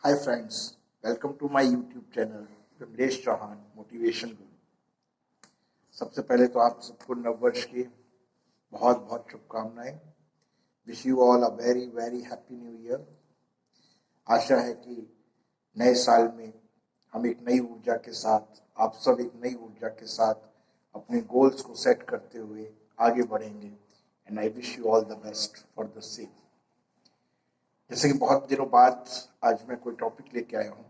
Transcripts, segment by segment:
Hi friends, welcome to my YouTube channel Vimlesh Chauhan motivation guru. सबसे पहले तो आप सबको नववर्ष की बहुत बहुत शुभकामनाएं। Wish you all a very very happy new year. आशा है कि नए साल में हम एक नई ऊर्जा के साथ, आप सब एक नई ऊर्जा के साथ अपने गोल्स को सेट करते हुए आगे बढ़ेंगे and I wish you all the best for the same. जैसे कि बहुत दिनों बाद आज मैं कोई टॉपिक लेके आया हूँ।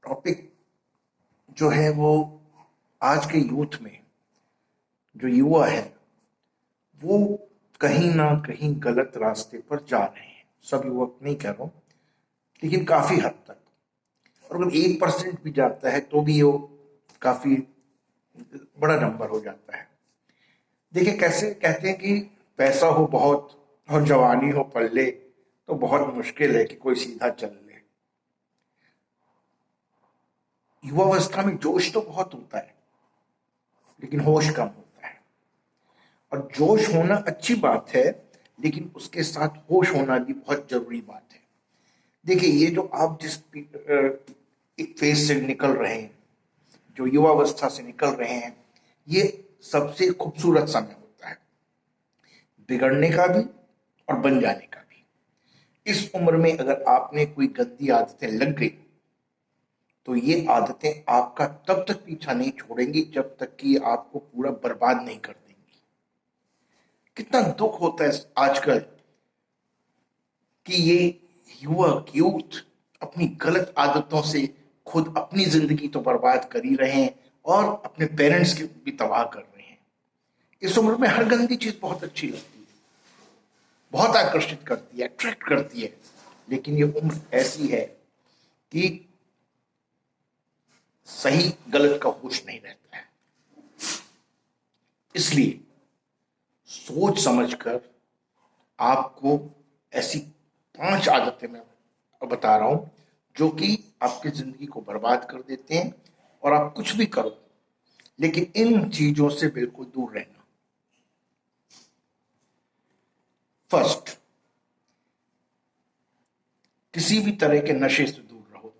टॉपिक जो है वो आज के यूथ में जो युवा है वो कहीं ना कहीं गलत रास्ते पर जा रहे हैं। सब युवक नहीं कह रहा हूँ, लेकिन काफी हद तक। और अगर 1% भी जाता है तो भी वो काफी बड़ा नंबर हो जाता है। देखिए, कैसे कहते हैं कि पैसा हो बहुत और जवानी हो पल्ले तो बहुत मुश्किल है कि कोई सीधा चल ले। युवावस्था में जोश तो बहुत होता है, लेकिन होश कम होता है। और जोश होना अच्छी बात है, लेकिन उसके साथ होश होना भी बहुत जरूरी बात है। देखिए, ये जो आप जिस फेज से निकल रहे हैं, जो युवावस्था से निकल रहे हैं, ये सबसे खूबसूरत समय होता है, बिगड़ने का भी और बन जाने का भी। इस उम्र में अगर आपने कोई गंदी आदतें लग गई तो ये आदतें आपका तब तक पीछा नहीं छोड़ेंगी जब तक कि आपको पूरा बर्बाद नहीं कर देंगी। कितना दुख होता है आजकल कि ये युवक यूथ अपनी गलत आदतों से खुद अपनी जिंदगी तो बर्बाद कर ही रहे हैं और अपने पेरेंट्स की भी तबाह कर रहे हैं। इस उम्र में हर गंदी चीज बहुत अच्छी लगती है, बहुत आकर्षित करती है, अट्रैक्ट करती है, लेकिन ये उम्र ऐसी है कि सही गलत का होश नहीं रहता है। इसलिए सोच समझकर आपको ऐसी 5 आदतें मैं बता रहा हूं जो कि आपकी जिंदगी को बर्बाद कर देते हैं। और आप कुछ भी करो, लेकिन इन चीजों से बिल्कुल दूर रहना। फर्स्ट, किसी भी तरह के नशे से दूर रहो।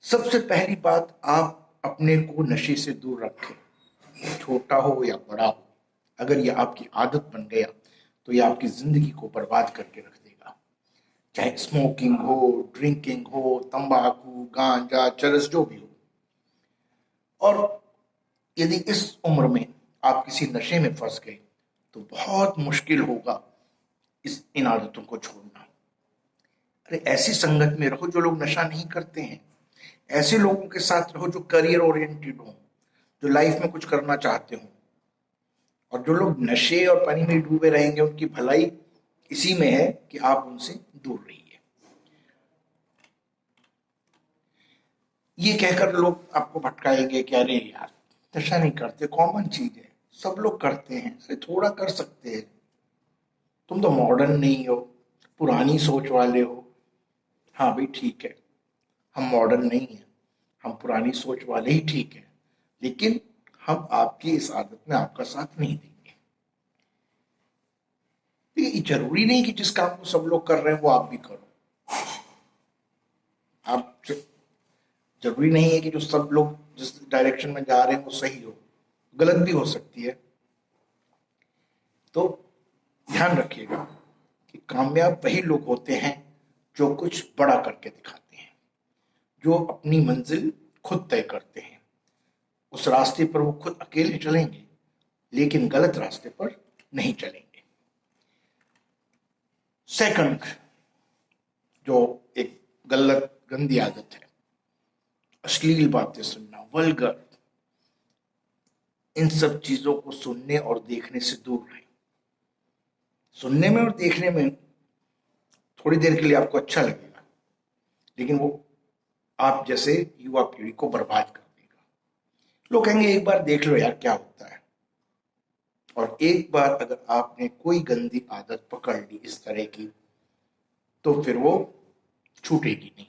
सबसे पहली बात, आप अपने को नशे से दूर रखें, छोटा हो या बड़ा हो। अगर यह आपकी आदत बन गया तो यह आपकी जिंदगी को बर्बाद करके रख देगा। चाहे स्मोकिंग हो, ड्रिंकिंग हो, तंबाकू, गांजा, चरस, जो भी हो। और यदि इस उम्र में आप किसी नशे में फंस गए तो बहुत मुश्किल होगा इन आदतों को छोड़ना। अरे, ऐसी संगत में रहो जो लोग नशा नहीं करते हैं। ऐसे लोगों के साथ रहो जो करियर ओरिएंटेड हो, जो लाइफ में कुछ करना चाहते हो। और जो लोग नशे और पानी में डूबे रहेंगे, उनकी भलाई इसी में है कि आप उनसे दूर रहिए। ये कहकर लोग आपको भटकाएंगे कि अरे यार, नशा नहीं करते, कॉमन चीज है, सब लोग करते हैं, अरे थोड़ा कर सकते हैं, तुम तो मॉडर्न नहीं हो, पुरानी सोच वाले हो। हाँ भाई, ठीक है, हम मॉडर्न नहीं है, हम पुरानी सोच वाले ही ठीक है, लेकिन हम आपकी इस आदत में आपका साथ नहीं देंगे। ये जरूरी नहीं कि जिस काम को सब लोग कर रहे हैं वो आप भी करो। आप जरूरी नहीं है कि जो सब लोग जिस डायरेक्शन में जा रहे हैं वो सही हो, गलत भी हो सकती है। तो ध्यान रखिएगा कि कामयाब वही लोग होते हैं जो कुछ बड़ा करके दिखाते हैं, जो अपनी मंजिल खुद तय करते हैं। उस रास्ते पर वो खुद अकेले चलेंगे, लेकिन गलत रास्ते पर नहीं चलेंगे। सेकंड, जो एक गलत गंदी आदत है, अश्लील बातें सुनना, वल्गर, इन सब चीजों को सुनने और देखने से दूर रहें। सुनने में और देखने में थोड़ी देर के लिए आपको अच्छा लगेगा, लेकिन वो आप जैसे युवा पीढ़ी को बर्बाद कर देगा। लोग कहेंगे एक बार देख लो यार क्या होता है। और एक बार अगर आपने कोई गंदी आदत पकड़ ली इस तरह की, तो फिर वो छूटेगी नहीं।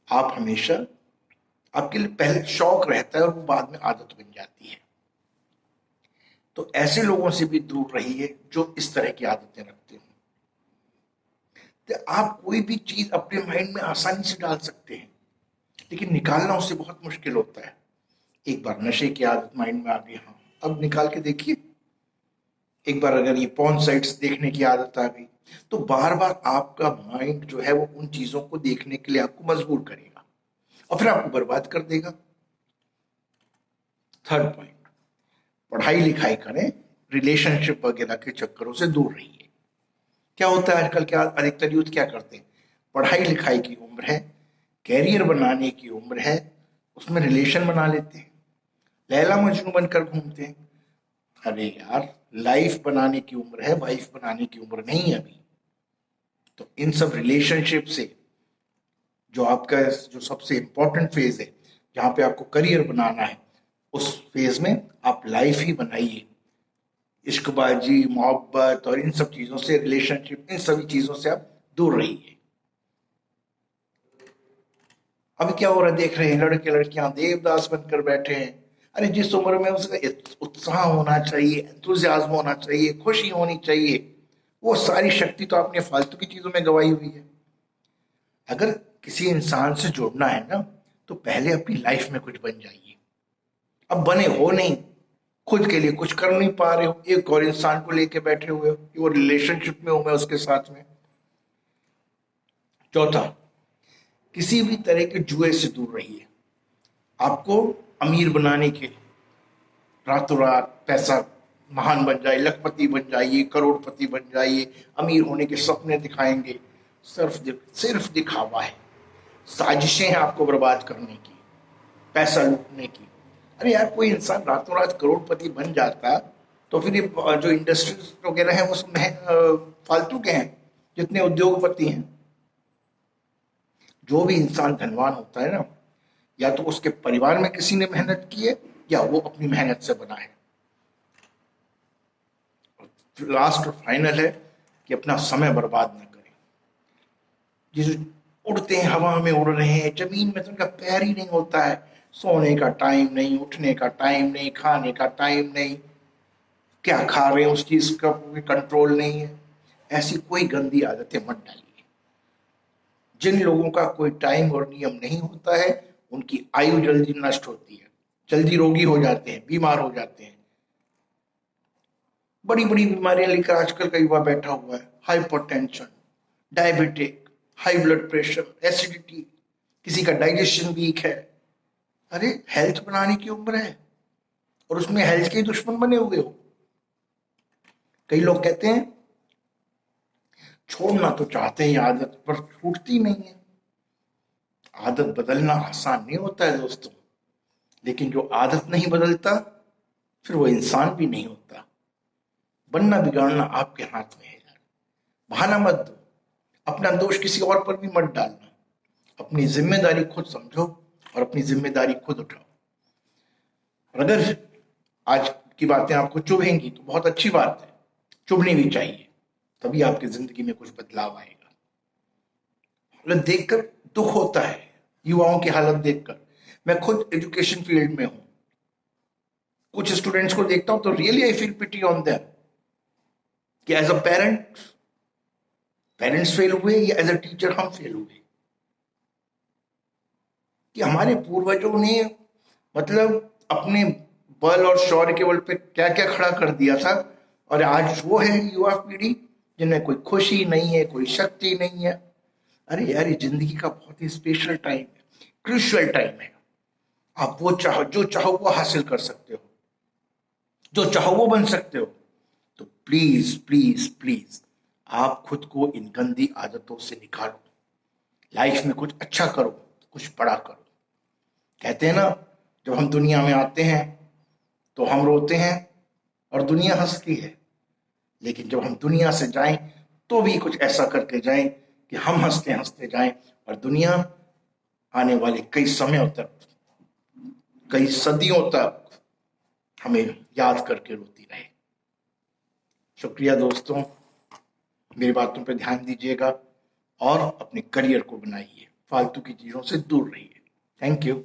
आप हमेशा, आपके लिए पहले शौक रहता है और वो बाद में आदत बन जाती है। तो ऐसे लोगों से भी दूर रहिए जो इस तरह की आदतें रखते हो। तो आप कोई भी चीज अपने माइंड में आसानी से डाल सकते हैं, लेकिन निकालना उससे बहुत मुश्किल होता है। एक बार नशे की आदत माइंड में आ गई, हाँ अब निकाल के देखिए। एक बार अगर ये पॉर्न साइट्स देखने की आदत आ गई, तो बार बार आपका माइंड जो है वो उन चीजों को देखने के लिए आपको मजबूर करेगा और फिर आपको बर्बाद कर देगा। थर्ड पॉइंट, पढ़ाई लिखाई करें, रिलेशनशिप वगैरह के चक्करों से दूर रहिए। क्या होता है आजकल, क्या अधिकतर यूथ क्या करते हैं, पढ़ाई लिखाई की उम्र है, कैरियर बनाने की उम्र है, उसमें रिलेशन बना लेते हैं, लैला मजनू बनकर घूमते हैं। अरे यार, लाइफ बनाने की उम्र है, वाइफ बनाने की उम्र नहीं है अभी। तो इन सब रिलेशनशिप से जो आपका जो सबसे इंपॉर्टेंट फेज है, जहां पे आपको करियर बनाना है, उस फेज में आप लाइफ ही बनाइए। इश्कबाजी, मोहब्बत और इन सब चीजों से, रिलेशनशिप, इन सभी चीजों से आप दूर रहिए। अभी क्या हो रहा है देख रहे हैं, लड़के लड़कियां देवदास बनकर बैठे हैं। अरे जिस उम्र में उसका उत्साह होना चाहिए, एंथुजियाज्म होना चाहिए, खुशी होनी चाहिए, वो सारी शक्ति तो आपने फालतू की चीजों में गवाई हुई है। अगर किसी इंसान से जुड़ना है ना, तो पहले अपनी लाइफ में कुछ बन जाइए। अब बने हो नहीं, खुद के लिए कुछ कर नहीं पा रहे हो, एक और इंसान को लेके बैठे हुए हो, वो रिलेशनशिप में हूं मैं उसके साथ में। चौथा, किसी भी तरह के जुए से दूर रहिए। आपको अमीर बनाने के, रातों रात पैसा महान बन जाए, लखपति बन जाइए, करोड़पति बन जाइए, अमीर होने के सपने दिखाएंगे, सिर्फ दिखावा है, साजिशें हैं आपको बर्बाद करने की, पैसा लूटने की। अरे यार, कोई इंसान रातों रात करोड़पति बन जाता तो फिर ये जो इंडस्ट्रीज वगैरह है वो सब फालतू के हैं, जितने उद्योगपति हैं। जो भी इंसान धनवान होता है ना, या तो उसके परिवार में किसी ने मेहनत की है, या वो अपनी मेहनत से बना है। लास्ट और फाइनल है कि अपना समय बर्बाद न करें। जिस उड़ते हैं, हवा में उड़ रहे हैं, जमीन में तो उनका पैर ही नहीं होता है, सोने का टाइम नहीं, उठने का टाइम नहीं, खाने का टाइम नहीं, क्या खा रहे हैं उस चीज का कोई कंट्रोल नहीं है। ऐसी कोई गंदी आदतें मत डालिए। जिन लोगों का कोई टाइम और नियम नहीं होता है, उनकी आयु जल्दी नष्ट होती है, जल्दी रोगी हो जाते हैं, बीमार हो जाते हैं। बड़ी बड़ी बीमारियां लेकर आजकल का युवा बैठा हुआ है, hypertension, diabetic, high blood pressure, acidity, किसी का डाइजेशन वीक है। अरे हेल्थ बनाने की उम्र है और उसमें हेल्थ के दुश्मन बने हुए हो। कई लोग कहते हैं छोड़ना तो चाहते हैं आदत, पर छूटती नहीं है। आदत बदलना आसान नहीं होता है दोस्तों, लेकिन जो आदत नहीं बदलता, फिर वो इंसान भी नहीं होता। बनना बिगाड़ना आपके हाथ में है यार। बहाना मत दो, अपना दोष किसी और पर भी मत डालना। अपनी जिम्मेदारी खुद समझो और अपनी जिम्मेदारी खुद उठाओ। और अगर आज की बातें आपको चुभेंगी तो बहुत अच्छी बात है, चुभनी भी चाहिए, तभी आपकी जिंदगी में कुछ बदलाव आएगा। मतलब देखकर दुख होता है युवाओं की हालत देखकर। मैं खुद एजुकेशन फील्ड में हूं, कुछ स्टूडेंट्स को देखता हूं तो really I feel pity on them कि एज अ पेरेंट्स फेल हुए या एज अ टीचर हम फेल हुए। कि हमारे पूर्वजों ने मतलब अपने बल और शौर्य के बल पे क्या क्या खड़ा कर दिया था, और आज वो है युवा पीढ़ी जिन्हें कोई खुशी नहीं है, कोई शक्ति नहीं है। अरे यार, ये जिंदगी का बहुत ही स्पेशल टाइम है, क्रूशियल टाइम है। आप वो चाहो, जो चाहो वो हासिल कर सकते हो, जो चाहो वो बन सकते हो। तो प्लीज प्लीज प्लीज आप खुद को इन गंदी आदतों से निकालो, लाइफ में कुछ अच्छा करो, कुछ बड़ा करो। कहते हैं ना, जब हम दुनिया में आते हैं तो हम रोते हैं और दुनिया हंसती है, लेकिन जब हम दुनिया से जाएं तो भी कुछ ऐसा करके जाएं कि हम हंसते हंसते जाएं और दुनिया आने वाले कई समयों तक, कई सदियों तक हमें याद करके रोती रहे। शुक्रिया दोस्तों, मेरी बातों पर ध्यान दीजिएगा और अपने करियर को बनाइए, फालतू की चीजों से दूर रहिए। Thank you.